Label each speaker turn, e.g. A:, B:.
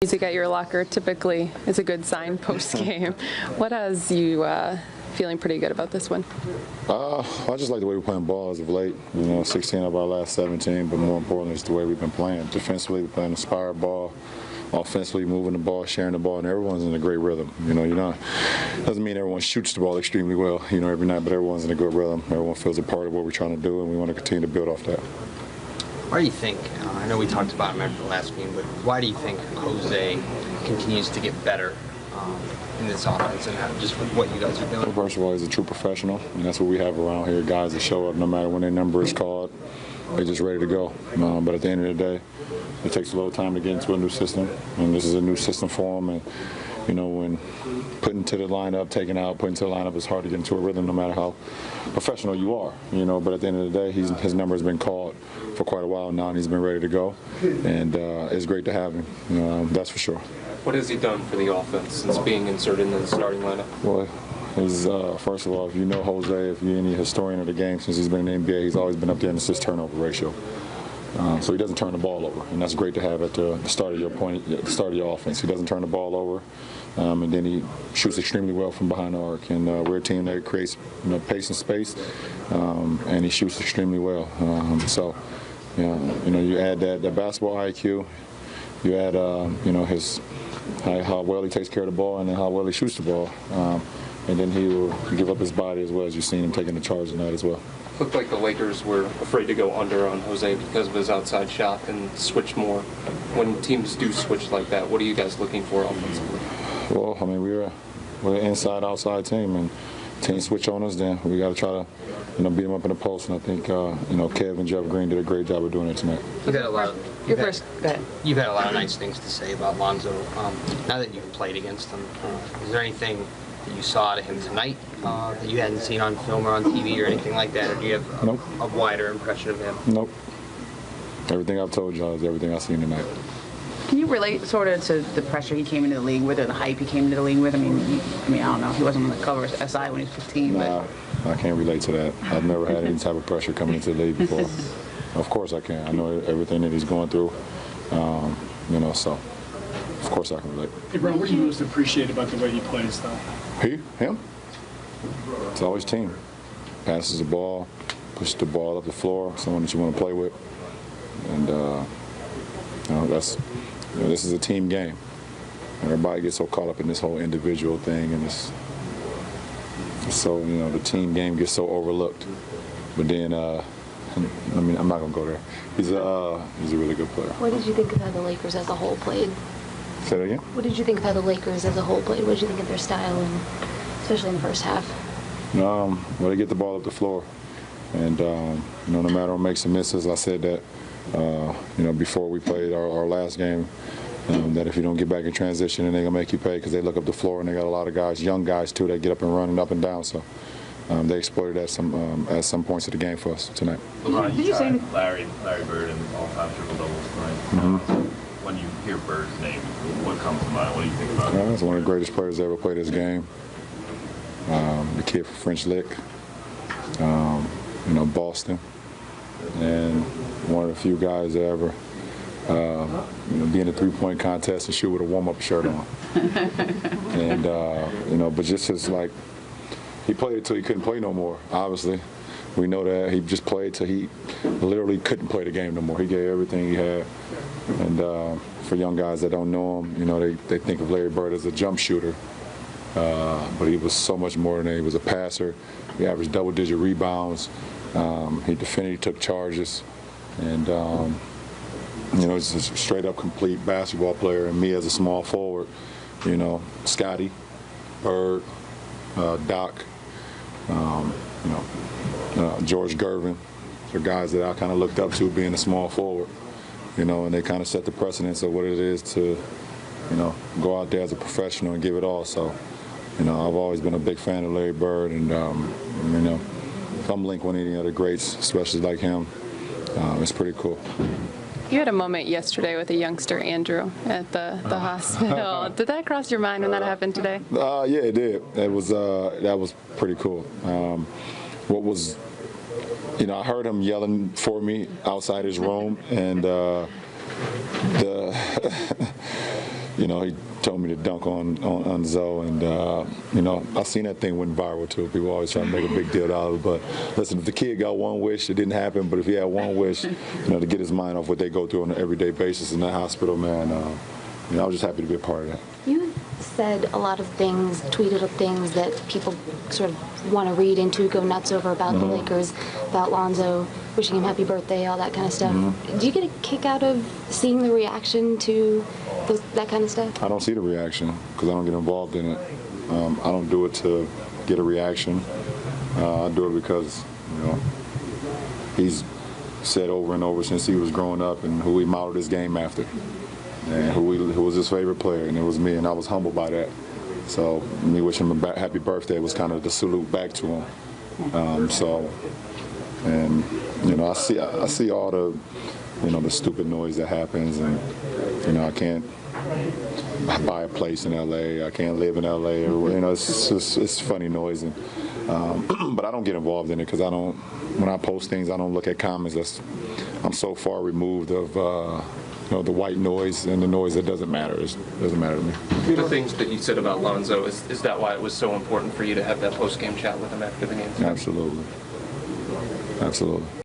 A: Music at your locker typically is a good sign post-game. What has you feeling pretty good about this one?
B: I just like the way we're playing ball as of late. 16 of our last 17, but more importantly, it's the way we've been playing. Defensively, we're playing inspired ball. Offensively, moving the ball, sharing the ball, and everyone's in a great rhythm. Doesn't mean everyone shoots the ball extremely well, every night, but everyone's in a good rhythm. Everyone feels a part of what we're trying to do, and we want to continue to build off that.
C: Why do you think, I know we talked about him after the last game, but why do you think Jose continues to get better in this offense and just what you guys are doing?
B: Well, first of all, he's a true professional, and that's what we have around here, guys that show up no matter when their number is called. They're just ready to go. But at the end of the day, it takes a little time to get into a new system, and this is a new system for him. And when putting to the lineup, taking out, putting to the lineup, it's hard to get into a rhythm no matter how professional you are. But at the end of the day, his number has been called for quite a while now, and he's been ready to go. And it's great to have him, that's for sure.
D: What has he done for the offense since being inserted into the starting lineup?
B: Well, he's, first of all, if you know Jose, if you're any historian of the game since he's been in the NBA, he's always been up there in assist turnover ratio. So he doesn't turn the ball over, and that's great to have at the start of your offense. He doesn't turn the ball over, and then he shoots extremely well from behind the arc. And we're a team that creates pace and space, and he shoots extremely well. You add that basketball IQ, you add his how well he takes care of the ball, and then how well he shoots the ball, and then he will give up his body as well, as you've seen him taking the charge tonight as well.
D: Looked like the Lakers were afraid to go under on Jose because of his outside shot and switch more. When teams do switch like that, what are you guys looking for offensively?
B: Well, we're an inside-outside team, and teams switch on us, then we got to try to beat them up in the post. And I think Kev and Jeff Green did a great job of doing it tonight.
C: You've had a lot of nice things to say about Lonzo. Now that you've played against him, is there anything that you saw out of him tonight that you hadn't seen on film or on TV or anything like that, or do you have a wider impression of him?
B: Nope. Everything I've told y'all is everything I've seen tonight.
E: Can you relate sort of to the pressure he came into the league with, or the hype he came into the league with? I don't know. He wasn't on the cover of SI when he was 15.
B: Nah, I can't relate to that. I've never had any type of pressure coming into the league before. Of course I can. I know everything that he's going through, so of course I can relate.
F: Hey, Bro, what do you most appreciate about the way he plays, though?
B: Him? It's always team. Passes the ball, pushes the ball up the floor, someone that you want to play with. And, this is a team game. Everybody gets so caught up in this whole individual thing, and the team game gets so overlooked. But then, I'm not going to go there. He's a really good player.
G: What did you think of how the Lakers as a whole played?
B: Say that again?
G: What did you think of how the Lakers as a whole played? What did you think of their style, and especially in the first half?
B: Well, they get the ball up the floor. And, no matter what makes and misses, I said that, before we played our last game, that if you don't get back in transition, then they're going to make you pay because they look up the floor, and they got a lot of guys, young guys, too, that get up and run and up and down. So they exploited at some points of the game for us tonight.
H: LeBron, you tied Larry Bird in all-time triple-doubles tonight. When you hear Bird's name, what comes to mind? What do you think about him?
B: He's one of the greatest players that ever played this game. The kid from French Lick, Boston, and one of the few guys that ever be in a three-point contest and shoot with a warm-up shirt on. And but just as he played until he couldn't play no more. Obviously, we know that he just played till he literally couldn't play the game no more. He gave everything he had. And for young guys that don't know him, they think of Larry Bird as a jump shooter. But he was so much more than that. He was a passer. He averaged double-digit rebounds. He defended, he took charges. And, he's a straight-up complete basketball player. And me as a small forward, Scotty, Bird, Doc, George Gervin. They're guys that I kind of looked up to being a small forward, and they kind of set the precedence of what it is to, go out there as a professional and give it all. So, I've always been a big fan of Larry Bird, and, if I'm linked with any other greats, especially like him, it's pretty cool.
A: You had a moment yesterday with a youngster, Andrew, at the hospital. Did that cross your mind when that happened today?
B: Yeah, it did. That was pretty cool. What was, I heard him yelling for me outside his room, and he told me to dunk on Zoe, and I seen that thing went viral too. People always try to make a big deal out of it, but listen, if the kid got one wish, it didn't happen. But if he had one wish, to get his mind off what they go through on an everyday basis in that hospital, man, I was just happy to be a part of that.
G: You said a lot of things, tweeted up things that people sort of want to read into, go nuts over about the Lakers, about Lonzo, wishing him happy birthday, all that kind of stuff. Do you get a kick out of seeing the reaction to that kind of stuff?
B: I don't see the reaction because I don't get involved in it. I don't do it to get a reaction. I do it because, he's said over and over since he was growing up and who he modeled his game after. And who was his favorite player, and it was me, and I was humbled by that. So me wishing him a happy birthday was kind of the salute back to him. I see all the, the stupid noise that happens, and I can't buy a place in LA, I can't live in LA, or it's funny noise, but I don't get involved in it because when I post things, I don't look at comments. I'm so far removed of. The white noise and the noise that doesn't matter. It doesn't matter to me.
D: The things that you said about Lonzo, is that why it was so important for you to have that post-game chat with him after the game?
B: Absolutely. Absolutely.